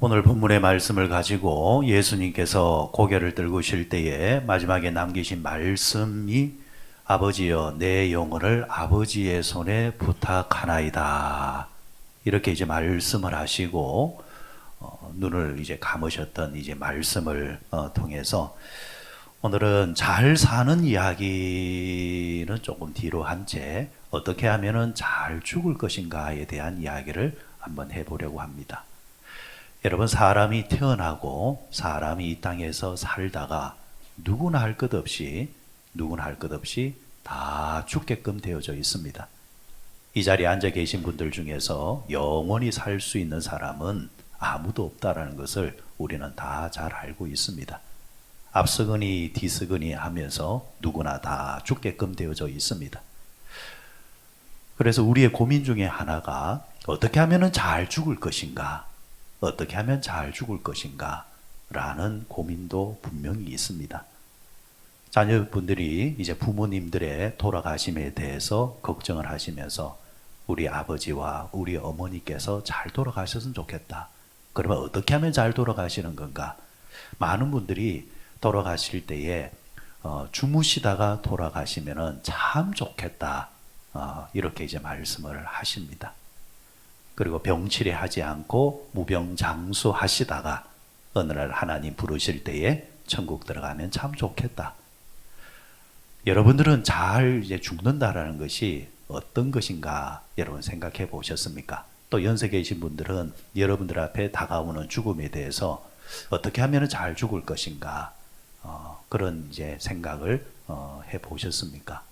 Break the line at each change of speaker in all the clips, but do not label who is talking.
오늘 본문의 말씀을 가지고 예수님께서 고개를 들고실 때에 마지막에 남기신 말씀이 아버지여 내 영혼을 아버지의 손에 부탁하나이다. 이렇게 이제 말씀을 하시고 눈을 이제 감으셨던 이제 말씀을 통해서 오늘은 잘 사는 이야기는 조금 뒤로 한 채 어떻게 하면은 잘 죽을 것인가에 대한 이야기를 한번 해보려고 합니다. 여러분, 사람이 태어나고 사람이 이 땅에서 살다가 누구나 할 것 없이 다 죽게끔 되어져 있습니다. 이 자리에 앉아 계신 분들 중에서 영원히 살 수 있는 사람은 아무도 없다라는 것을 우리는 다 잘 알고 있습니다. 앞서거니 뒤서거니 하면서 누구나 다 죽게끔 되어져 있습니다. 그래서 우리의 고민 중에 하나가 어떻게 하면 잘 죽을 것인가? 어떻게 하면 잘 죽을 것인가? 라는 고민도 분명히 있습니다. 자녀분들이 이제 부모님들의 돌아가심에 대해서 걱정을 하시면서 우리 아버지와 우리 어머니께서 잘 돌아가셨으면 좋겠다. 그러면 어떻게 하면 잘 돌아가시는 건가? 많은 분들이 돌아가실 때에 주무시다가 돌아가시면 참 좋겠다. 이렇게 이제 말씀을 하십니다. 그리고 병치레 하지 않고 무병장수 하시다가 어느 날 하나님 부르실 때에 천국 들어가면 참 좋겠다. 여러분들은 잘 이제 죽는다라는 것이 어떤 것인가 여러분 생각해 보셨습니까? 또 연세 계신 분들은 여러분들 앞에 다가오는 죽음에 대해서 어떻게 하면 잘 죽을 것인가 그런 이제 생각을 해 보셨습니까?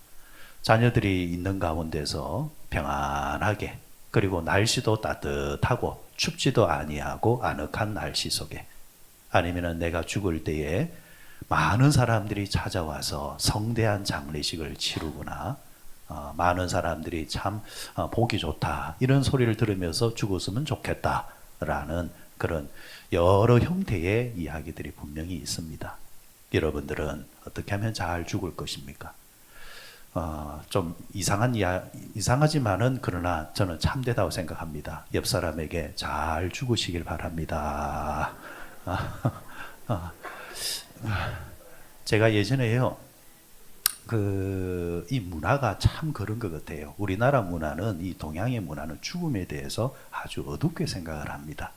자녀들이 있는 가운데서 평안하게 그리고 날씨도 따뜻하고 춥지도 아니하고 아늑한 날씨 속에 아니면은 내가 죽을 때에 많은 사람들이 찾아와서 성대한 장례식을 치르거나 많은 사람들이 참 보기 좋다 이런 소리를 들으면서 죽었으면 좋겠다라는 그런 여러 형태의 이야기들이 분명히 있습니다. 여러분들은 어떻게 하면 잘 죽을 것입니까? 좀 이상하지만은 그러나 저는 참되다고 생각합니다. 옆 사람에게 잘 죽으시길 바랍니다. 제가 예전에요, 이 문화가 참 그런 것 같아요. 우리나라 문화는, 이 동양의 문화는 죽음에 대해서 아주 어둡게 생각을 합니다.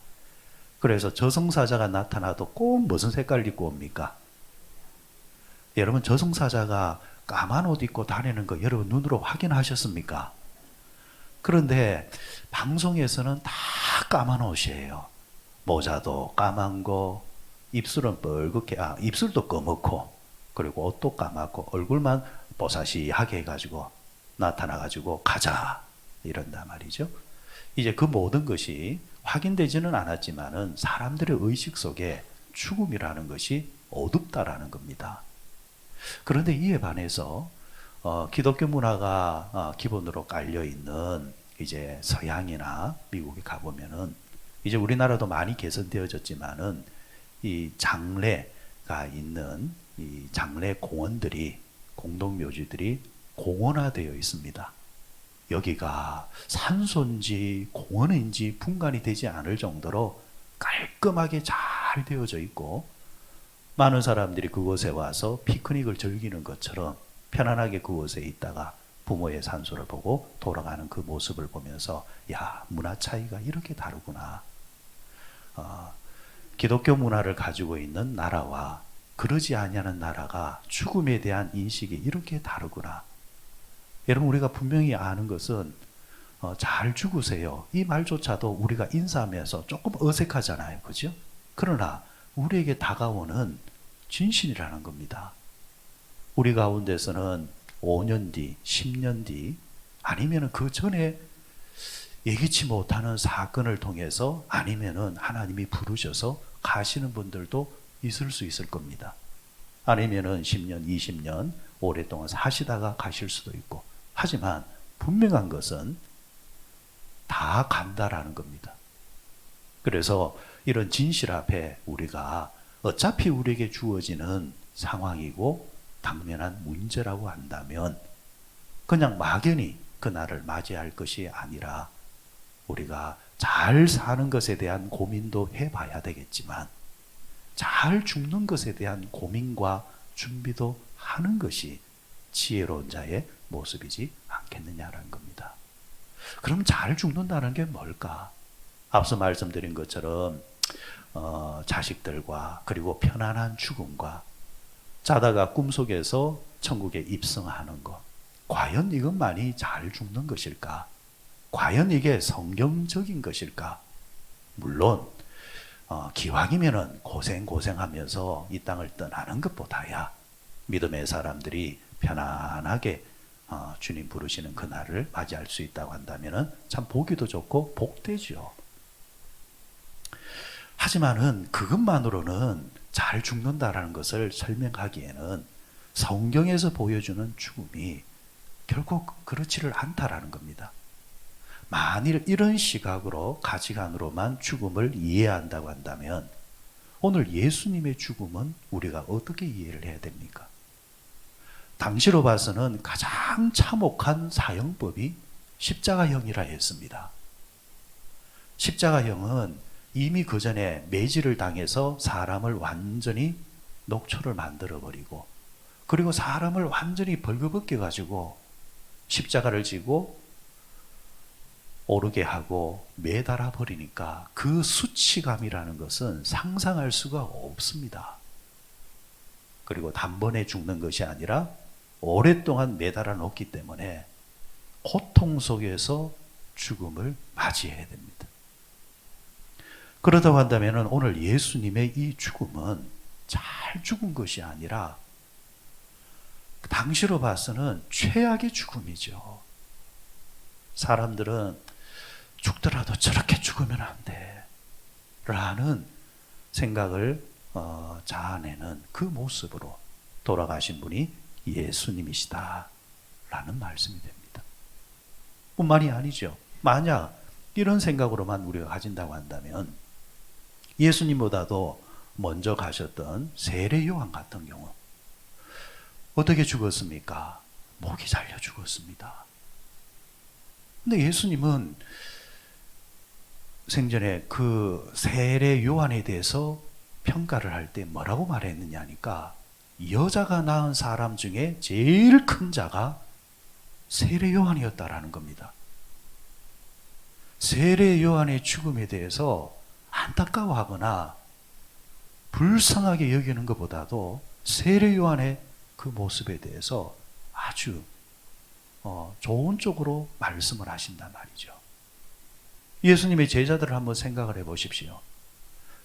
그래서 저승사자가 나타나도 꼭 무슨 색깔을 입고 옵니까? 여러분, 저승사자가 까만 옷 입고 다니는 거 여러분 눈으로 확인하셨습니까? 그런데 방송에서는 다 까만 옷이에요. 모자도 까만 거, 입술은 뻘겋게, 입술도 검었고, 그리고 옷도 까맣고, 얼굴만 뽀사시하게 해가지고 나타나가지고 가자 이런단 말이죠. 이제 그 모든 것이 확인되지는 않았지만은 사람들의 의식 속에 죽음이라는 것이 어둡다라는 겁니다. 그런데 이에 반해서 기독교 문화가 기본으로 깔려 있는 이제 서양이나 미국에 가보면은 이제 우리나라도 많이 개선되어졌지만은 이 장례가 있는 이 장례 공원들이 공동묘지들이 공원화되어 있습니다. 여기가 산소인지 공원인지 분간이 되지 않을 정도로 깔끔하게 잘 되어져 있고 많은 사람들이 그곳에 와서 피크닉을 즐기는 것처럼 편안하게 그곳에 있다가 부모의 산소를 보고 돌아가는 그 모습을 보면서 야, 문화 차이가 이렇게 다르구나. 기독교 문화를 가지고 있는 나라와 그러지 아니하는 나라가 죽음에 대한 인식이 이렇게 다르구나. 여러분, 우리가 분명히 아는 것은 잘 죽으세요. 이 말조차도 우리가 인사하면서 조금 어색하잖아요. 그죠? 그러나 우리에게 다가오는 진실이라는 겁니다. 우리 가운데서는 5년 뒤, 10년 뒤, 아니면 그 전에 예기치 못하는 사건을 통해서 아니면은 하나님이 부르셔서 가시는 분들도 있을 수 있을 겁니다. 아니면은 10년, 20년 오랫동안 사시다가 가실 수도 있고. 하지만 분명한 것은 다 간다라는 겁니다. 그래서 이런 진실 앞에 우리가 어차피 우리에게 주어지는 상황이고 당면한 문제라고 한다면 그냥 막연히 그날을 맞이할 것이 아니라 우리가 잘 사는 것에 대한 고민도 해봐야 되겠지만 잘 죽는 것에 대한 고민과 준비도 하는 것이 지혜로운 자의 모습이지 않겠느냐라는 겁니다. 그럼 잘 죽는다는 게 뭘까? 앞서 말씀드린 것처럼 자식들과 그리고 편안한 죽음과 자다가 꿈속에서 천국에 입성하는 것, 과연 이것만이 잘 죽는 것일까? 과연 이게 성경적인 것일까? 물론 기왕이면은 고생하면서 이 땅을 떠나는 것보다야 믿음의 사람들이 편안하게 주님 부르시는 그날을 맞이할 수 있다고 한다면은 참 보기도 좋고 복되죠. 하지만은 그것만으로는 잘 죽는다라는 것을 설명하기에는 성경에서 보여주는 죽음이 결코 그렇지를 않다라는 겁니다. 만일 이런 시각으로 가치관으로만 죽음을 이해한다고 한다면 오늘 예수님의 죽음은 우리가 어떻게 이해를 해야 됩니까? 당시로 봐서는 가장 참혹한 사형법이 십자가형이라 했습니다. 십자가형은 이미 그 전에 매질을 당해서 사람을 완전히 녹초를 만들어버리고 그리고 사람을 완전히 벌거벗겨 가지고 십자가를 지고 오르게 하고 매달아 버리니까 그 수치감이라는 것은 상상할 수가 없습니다. 그리고 단번에 죽는 것이 아니라 오랫동안 매달아 놓기 때문에 고통 속에서 죽음을 맞이해야 됩니다. 그렇다고 한다면 오늘 예수님의 이 죽음은 잘 죽은 것이 아니라 당시로 봐서는 최악의 죽음이죠. 사람들은 죽더라도 저렇게 죽으면 안 돼 라는 생각을 자아내는 그 모습으로 돌아가신 분이 예수님이시다 라는 말씀이 됩니다. 뿐만이 아니죠. 만약 이런 생각으로만 우리가 가진다고 한다면 예수님보다도 먼저 가셨던 세례 요한 같은 경우 어떻게 죽었습니까? 목이 잘려 죽었습니다. 근데 예수님은 생전에 그 세례 요한에 대해서 평가를 할 때 뭐라고 말했느냐 하니까 여자가 낳은 사람 중에 제일 큰 자가 세례 요한이었다라는 겁니다. 세례 요한의 죽음에 대해서 안타까워하거나 불쌍하게 여기는 것보다도 세례 요한의 그 모습에 대해서 아주 좋은 쪽으로 말씀을 하신단 말이죠. 예수님의 제자들을 한번 생각을 해보십시오.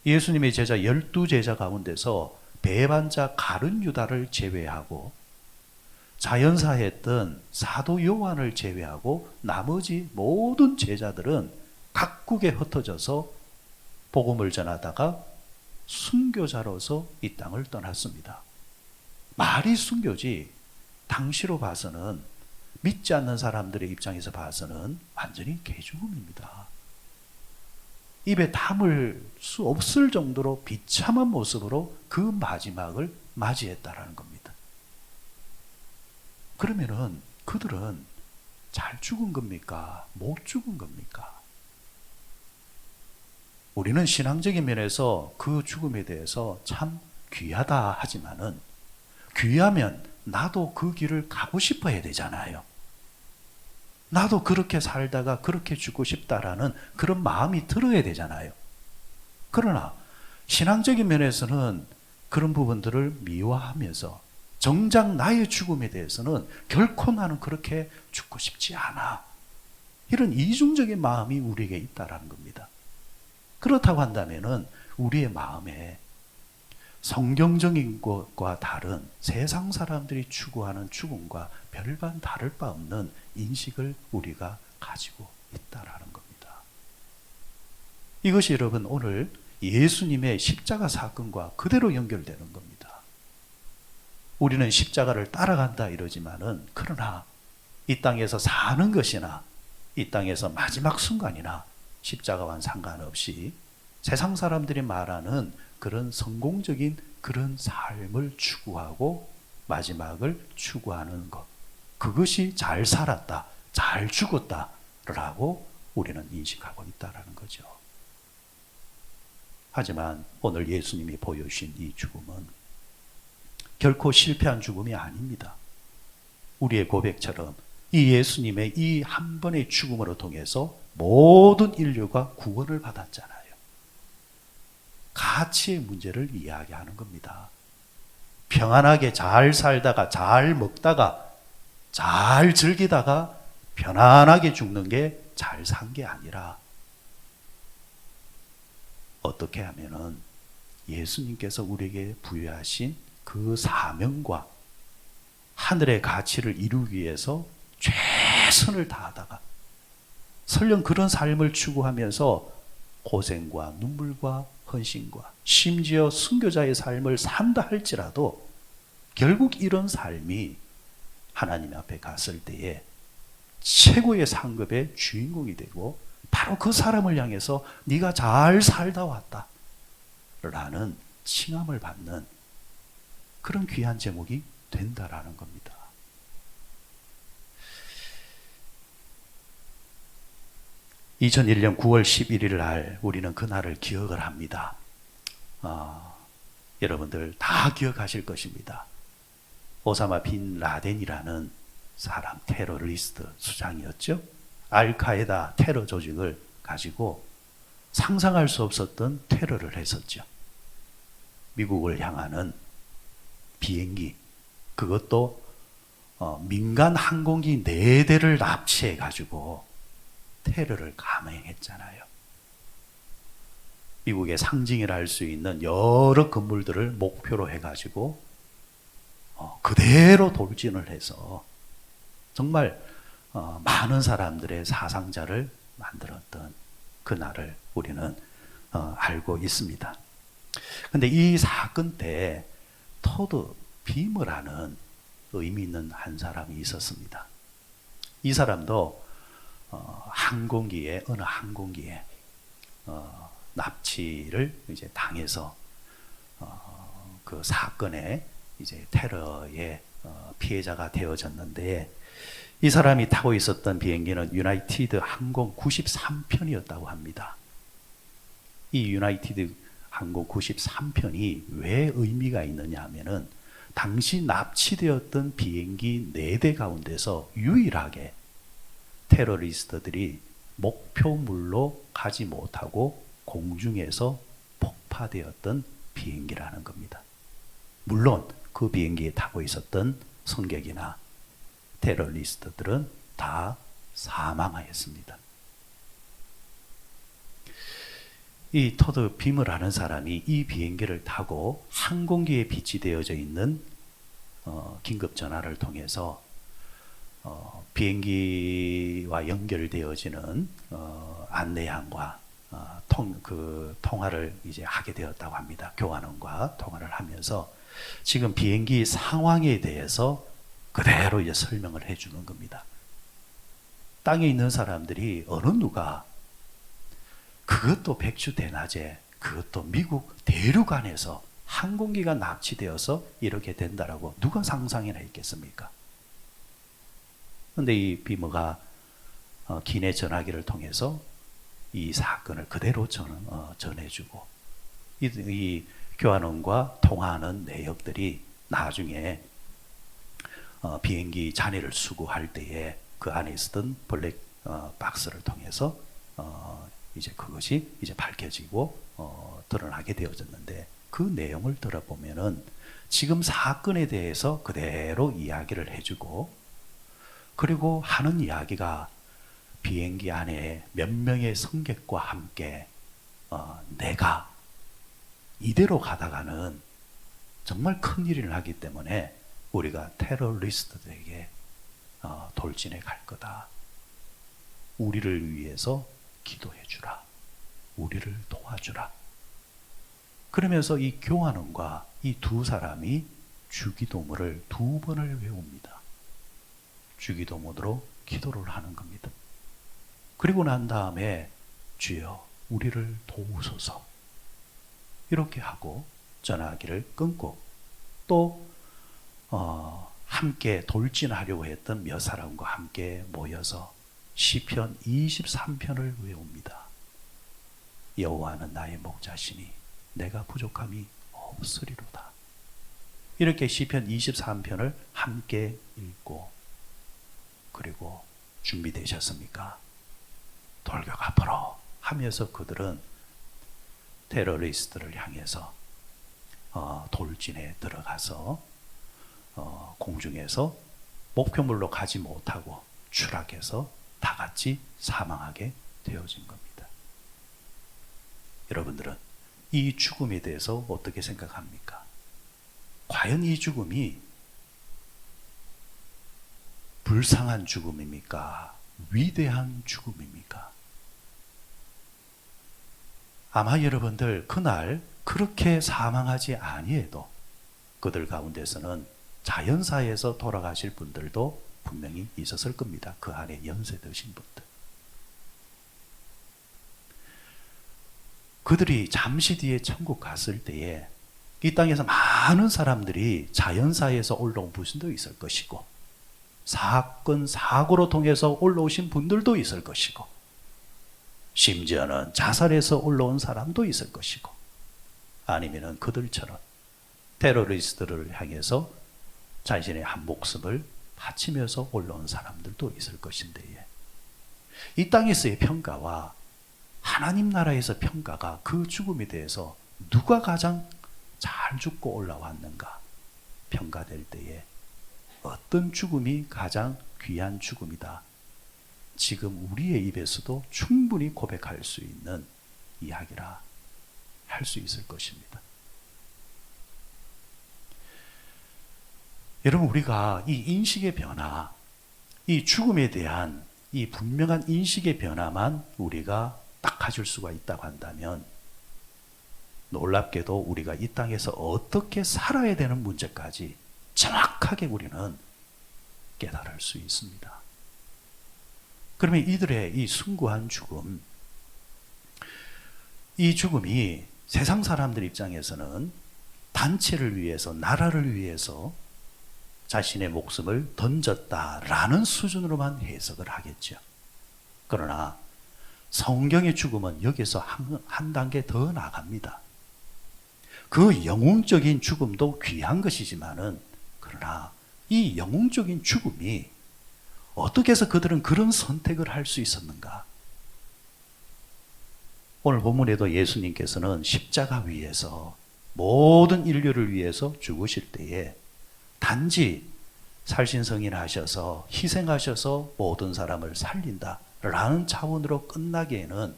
예수님의 제자 12제자 가운데서 배반자 가룟 유다를 제외하고 자연사했던 사도 요한을 제외하고 나머지 모든 제자들은 각국에 흩어져서 복음을 전하다가 순교자로서 이 땅을 떠났습니다. 말이 순교지 당시로 봐서는 믿지 않는 사람들의 입장에서 봐서는 완전히 개죽음입니다. 입에 담을 수 없을 정도로 비참한 모습으로 그 마지막을 맞이했다라는 겁니다. 그러면은 그들은 잘 죽은 겁니까? 못 죽은 겁니까? 우리는 신앙적인 면에서 그 죽음에 대해서 참 귀하다 하지만은 귀하면 나도 그 길을 가고 싶어야 되잖아요. 나도 그렇게 살다가 그렇게 죽고 싶다라는 그런 마음이 들어야 되잖아요. 그러나 신앙적인 면에서는 그런 부분들을 미화하면서 정작 나의 죽음에 대해서는 결코 나는 그렇게 죽고 싶지 않아. 이런 이중적인 마음이 우리에게 있다라는 겁니다. 그렇다고 한다면은 우리의 마음에 성경적인 것과 다른 세상 사람들이 추구하는 죽음과 별반 다를 바 없는 인식을 우리가 가지고 있다라는 겁니다. 이것이 여러분 오늘 예수님의 십자가 사건과 그대로 연결되는 겁니다. 우리는 십자가를 따라간다 이러지만은 그러나 이 땅에서 사는 것이나 이 땅에서 마지막 순간이나 십자가와는 상관없이 세상 사람들이 말하는 그런 성공적인 그런 삶을 추구하고 마지막을 추구하는 것, 그것이 잘 살았다, 잘 죽었다 라고 우리는 인식하고 있다라는 거죠. 하지만 오늘 예수님이 보여주신 이 죽음은 결코 실패한 죽음이 아닙니다. 우리의 고백처럼 이 예수님의 이 한 번의 죽음으로 통해서 모든 인류가 구원을 받았잖아요. 가치의 문제를 이야기하는 겁니다. 평안하게 잘 살다가 잘 먹다가 잘 즐기다가 편안하게 죽는 게 잘 산 게 아니라 어떻게 하면은 예수님께서 우리에게 부여하신 그 사명과 하늘의 가치를 이루기 위해서 최선을 다하다가 설령 그런 삶을 추구하면서 고생과 눈물과 헌신과 심지어 순교자의 삶을 산다 할지라도 결국 이런 삶이 하나님 앞에 갔을 때에 최고의 상급의 주인공이 되고 바로 그 사람을 향해서 네가 잘 살다 왔다 라는 칭함을 받는 그런 귀한 제목이 된다라는 겁니다. (2001년 9월 11일) 날 우리는 그날을 기억을 합니다. 여러분들 다 기억하실 것입니다. 오사마 빈 라덴이라는 사람, 테러리스트 수장이었죠. 알카에다 테러 조직을 가지고 상상할 수 없었던 테러를 했었죠. 미국을 향하는 비행기, 그것도 민간 항공기 4대를 납치해 가지고 테러를 감행했잖아요. 미국의 상징이라 할 수 있는 여러 건물들을 목표로 해가지고 그대로 돌진을 해서 정말 많은 사람들의 사상자를 만들었던 그날을 우리는 알고 있습니다. 그런데 이 사건 때 토드 비머라는 의미 있는 한 사람이 있었습니다. 이 사람도 어느 항공기에 납치를 이제 당해서 그 사건에 이제 테러의 피해자가 되어졌는데, 이 사람이 타고 있었던 비행기는 유나이티드 항공 93편이었다고 합니다. 이 유나이티드 항공 93편이 왜 의미가 있느냐 하면은 당시 납치되었던 비행기 4대 가운데서 유일하게 테러리스트들이 목표물로 가지 못하고 공중에서 폭파되었던 비행기라는 겁니다. 물론 그 비행기에 타고 있었던 승객이나 테러리스트들은 다 사망하였습니다. 이 토드 빔이라는 사람이 이 비행기를 타고 항공기에 비치되어져 있는 긴급 전화를 통해서 비행기와 연결되어지는 안내양과 통화를 이제 하게 되었다고 합니다. 교환원과 통화를 하면서 지금 비행기 상황에 대해서 그대로 이제 설명을 해주는 겁니다. 땅에 있는 사람들이 어느 누가 그것도 백주대낮에, 그것도 미국 대륙 안에서 항공기가 납치되어서 이렇게 된다라고 누가 상상이나 했겠습니까? 그런데 이 비머가 기내 전화기를 통해서 이 사건을 그대로 전해주고 이 교환원과 통화하는 내역들이 나중에 비행기 잔해를 수거할 때에 그 안에 있었던 블랙 박스를 통해서 이제 그것이 이제 밝혀지고 드러나게 되어졌는데, 그 내용을 들어보면은 지금 사건에 대해서 그대로 이야기를 해주고, 그리고 하는 이야기가 비행기 안에 몇 명의 승객과 함께 내가 이대로 가다가는 정말 큰일이 나기 때문에 우리가 테러리스트들에게 돌진해 갈 거다. 우리를 위해서 기도해 주라. 우리를 도와주라. 그러면서 이 교환원과 이 두 사람이 주기도문을 2번을 외웁니다. 주기도문으로 기도를 하는 겁니다. 그리고 난 다음에 주여 우리를 도우소서 이렇게 하고 전화기를 끊고, 또 함께 돌진하려고 했던 몇 사람과 함께 모여서 시편 23편을 외웁니다. 여호와는 나의 목자시니 내가 부족함이 없으리로다. 이렇게 시편 23편을 함께 읽고, 그리고 준비되셨습니까? 돌격 앞으로 하면서 그들은 테러리스트를 향해서 돌진에 들어가서 공중에서 목표물로 가지 못하고 추락해서 다 같이 사망하게 되어진 겁니다. 여러분들은 이 죽음에 대해서 어떻게 생각합니까? 과연 이 죽음이 불쌍한 죽음입니까? 위대한 죽음입니까? 아마 여러분들 그날 그렇게 사망하지 아니해도 그들 가운데서는 자연사에서 돌아가실 분들도 분명히 있었을 겁니다. 그 안에 연세 드신 분들. 그들이 잠시 뒤에 천국 갔을 때에 이 땅에서 많은 사람들이 자연사에서 올라온 분도 있을 것이고, 사건, 사고로 통해서 올라오신 분들도 있을 것이고, 심지어는 자살해서 올라온 사람도 있을 것이고, 아니면은 그들처럼 테러리스트를 향해서 자신의 한 목숨을 바치면서 올라온 사람들도 있을 것인데, 이 땅에서의 평가와 하나님 나라에서 평가가 그 죽음에 대해서 누가 가장 잘 죽고 올라왔는가 평가될 때에 어떤 죽음이 가장 귀한 죽음이다, 지금 우리의 입에서도 충분히 고백할 수 있는 이야기라 할 수 있을 것입니다. 여러분, 우리가 이 인식의 변화, 이 죽음에 대한 이 분명한 인식의 변화만 우리가 딱 가질 수가 있다고 한다면, 놀랍게도 우리가 이 땅에서 어떻게 살아야 되는 문제까지 정확하게 우리는 깨달을 수 있습니다. 그러면 이들의 이 숭고한 죽음, 이 죽음이 세상 사람들 입장에서는 단체를 위해서, 나라를 위해서 자신의 목숨을 던졌다라는 수준으로만 해석을 하겠죠. 그러나 성경의 죽음은 여기서 한 단계 더 나갑니다. 그 영웅적인 죽음도 귀한 것이지만은, 그러나 이 영웅적인 죽음이 어떻게 해서 그들은 그런 선택을 할 수 있었는가? 오늘 본문에도 예수님께서는 십자가 위에서 모든 인류를 위해서 죽으실 때에 단지 살신성인하셔서 희생하셔서 모든 사람을 살린다라는 차원으로 끝나기에는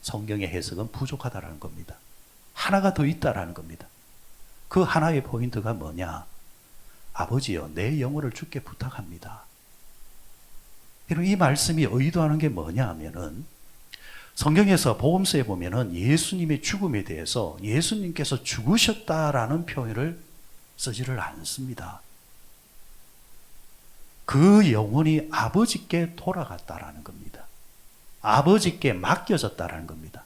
성경의 해석은 부족하다라는 겁니다. 하나가 더 있다라는 겁니다. 그 하나의 포인트가 뭐냐? 아버지여, 내 영혼을 주께 부탁합니다. 여러분, 이 말씀이 의도하는 게 뭐냐 하면은, 성경에서 복음서에 보면은 예수님의 죽음에 대해서 예수님께서 죽으셨다라는 표현을 쓰지를 않습니다. 그 영혼이 아버지께 돌아갔다라는 겁니다. 아버지께 맡겨졌다라는 겁니다.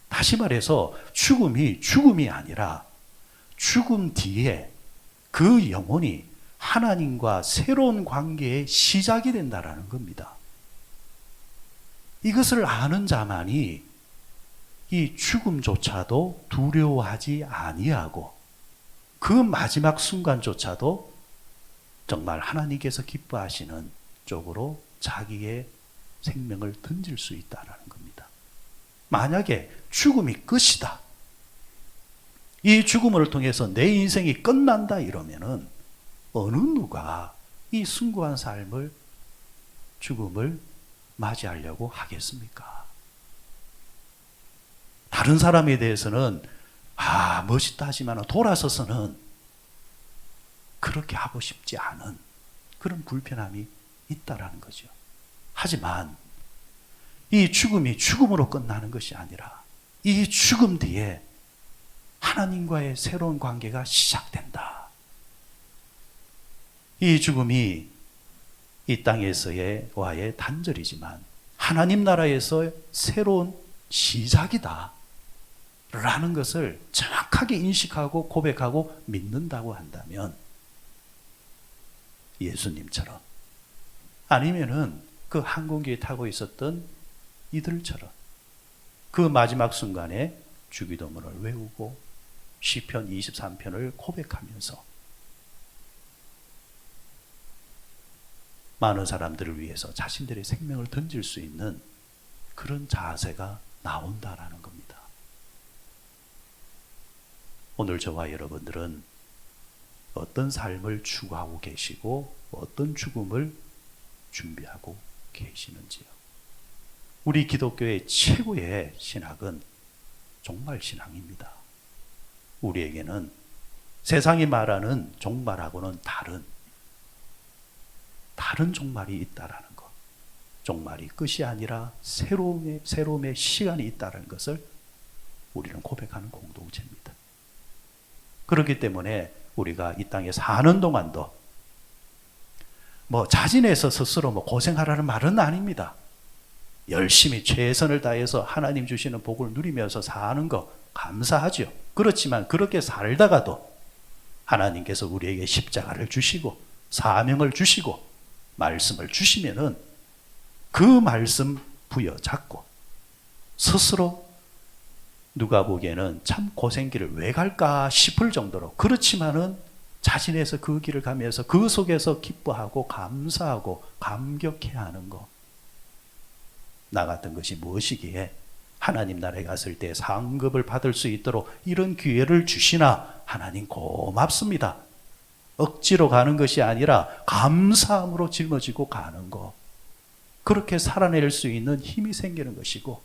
다시 말해서 죽음이 아니라 죽음 뒤에 그 영혼이 하나님과 새로운 관계의 시작이 된다라는 겁니다. 이것을 아는 자만이 이 죽음조차도 두려워하지 아니하고, 그 마지막 순간조차도 정말 하나님께서 기뻐하시는 쪽으로 자기의 생명을 던질 수 있다라는 겁니다. 만약에 죽음이 끝이다, 이 죽음을 통해서 내 인생이 끝난다 이러면은 어느 누가 이 숭고한 삶을, 죽음을 맞이하려고 하겠습니까? 다른 사람에 대해서는 멋있다 하지만 돌아서서는 그렇게 하고 싶지 않은 그런 불편함이 있다라는 거죠. 하지만 이 죽음이 죽음으로 끝나는 것이 아니라 이 죽음 뒤에 하나님과의 새로운 관계가 시작된다. 이 죽음이 이 땅에서의 와의 단절이지만 하나님 나라에서 새로운 시작이다 라는 것을 정확하게 인식하고 고백하고 믿는다고 한다면, 예수님처럼, 아니면은 그 항공기에 타고 있었던 이들처럼 그 마지막 순간에 주기도문을 외우고 시편 23편을 고백하면서 많은 사람들을 위해서 자신들의 생명을 던질 수 있는 그런 자세가 나온다라는 겁니다. 오늘 저와 여러분들은 어떤 삶을 추구하고 계시고 어떤 죽음을 준비하고 계시는지요. 우리 기독교의 최고의 신학은 종말 신앙입니다. 우리에게는 세상이 말하는 종말하고는 다른 종말이 있다라는 것. 종말이 끝이 아니라 새로움의 시간이 있다는 것을 우리는 고백하는 공동체입니다. 그렇기 때문에 우리가 이 땅에 사는 동안도 자진해서 스스로 고생하라는 말은 아닙니다. 열심히 최선을 다해서 하나님 주시는 복을 누리면서 사는 거 감사하죠. 그렇지만 그렇게 살다가도 하나님께서 우리에게 십자가를 주시고 사명을 주시고 말씀을 주시면은 그 말씀 부여잡고 스스로 누가 보기에는 참 고생길을 왜 갈까 싶을 정도로 그렇지만은 자신에서 그 길을 가면서 그 속에서 기뻐하고 감사하고 감격해야 하는 것. 나 같은 것이 무엇이기에 하나님 나라에 갔을 때 상급을 받을 수 있도록 이런 기회를 주시나 하나님 고맙습니다. 억지로 가는 것이 아니라 감사함으로 짊어지고 가는 것. 그렇게 살아낼 수 있는 힘이 생기는 것이고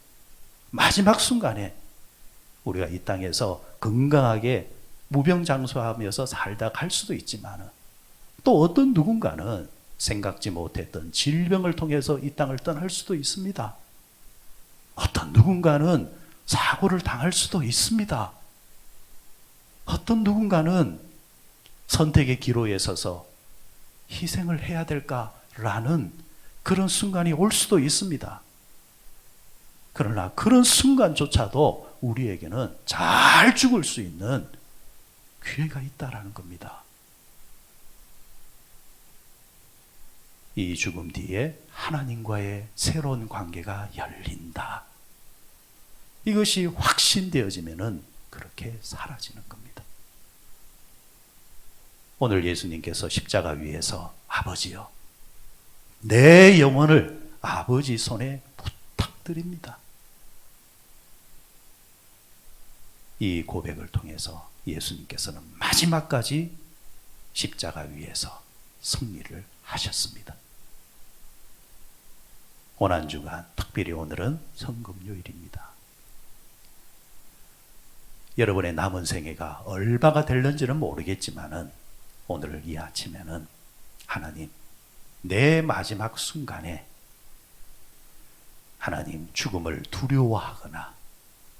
마지막 순간에 우리가 이 땅에서 건강하게 무병장수하면서 살다 갈 수도 있지만 또 어떤 누군가는 생각지 못했던 질병을 통해서 이 땅을 떠날 수도 있습니다. 어떤 누군가는 사고를 당할 수도 있습니다. 어떤 누군가는 선택의 기로에 서서 희생을 해야 될까라는 그런 순간이 올 수도 있습니다. 그러나 그런 순간조차도 우리에게는 잘 죽을 수 있는 기회가 있다라는 겁니다. 이 죽음 뒤에 하나님과의 새로운 관계가 열린다. 이것이 확신되어지면은 그렇게 사라지는 겁니다. 오늘 예수님께서 십자가 위에서 아버지요, 내 영혼을 아버지 손에 부탁드립니다. 이 고백을 통해서 예수님께서는 마지막까지 십자가 위에서 승리를 하셨습니다. 고난주간, 특별히 오늘은 성금요일입니다. 여러분의 남은 생애가 얼마가 될는지는 모르겠지만은 오늘 이 아침에는 하나님, 내 마지막 순간에 하나님 죽음을 두려워하거나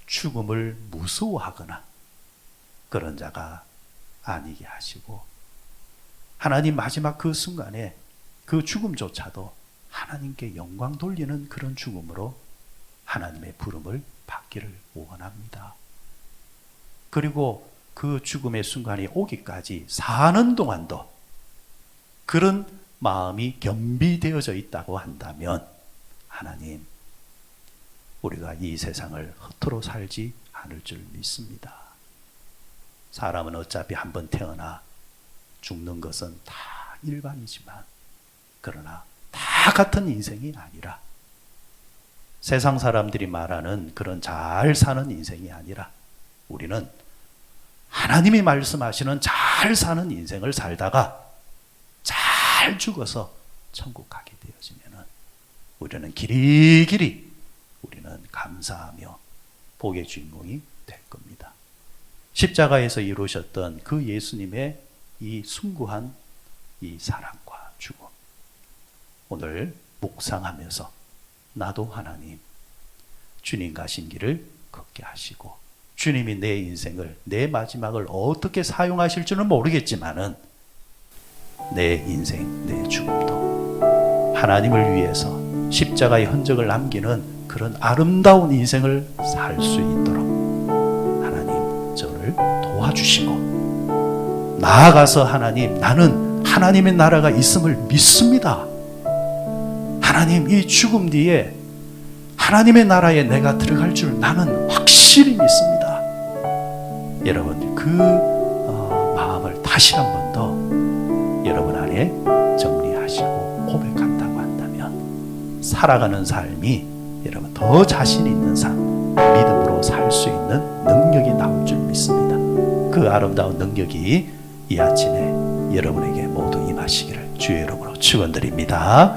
죽음을 무서워하거나 그런 자가 아니게 하시고 하나님 마지막 그 순간에 그 죽음조차도 하나님께 영광 돌리는 그런 죽음으로 하나님의 부름을 받기를 원합니다. 그리고 그 죽음의 순간이 오기까지 사는 동안도 그런 마음이 겸비되어져 있다고 한다면 하나님, 우리가 이 세상을 허투루 살지 않을 줄 믿습니다. 사람은 어차피 한번 태어나 죽는 것은 다 일반이지만 그러나 다 같은 인생이 아니라 세상 사람들이 말하는 그런 잘 사는 인생이 아니라 우리는 하나님이 말씀하시는 잘 사는 인생을 살다가 잘 죽어서 천국 가게 되어지면은 우리는 길이길이 우리는 감사하며 복의 주인공이 될 겁니다. 십자가에서 이루셨던 그 예수님의 이 숭고한 이 사랑과 죽음, 오늘 묵상하면서 나도 하나님 주님 가신 길을 걷게 하시고 주님이 내 인생을, 내 마지막을 어떻게 사용하실지는 모르겠지만은 내 인생, 내 죽음도 하나님을 위해서 십자가의 흔적을 남기는 그런 아름다운 인생을 살 수 있도록 하나님 저를 도와주시고 나아가서 하나님, 나는 하나님의 나라가 있음을 믿습니다. 하나님, 이 죽음 뒤에 하나님의 나라에 내가 들어갈 줄 나는 확실히 믿습니다. 여러분, 그 마음을 다시 한 번 더 여러분 안에 정리하시고 고백한다고 한다면 살아가는 삶이 여러분 더 자신 있는 삶, 믿음으로 살 수 있는 능력이 나올 줄 믿습니다. 그 아름다운 능력이 이 아침에 여러분에게 모두 임하시기를 주의 이름으로 축원드립니다.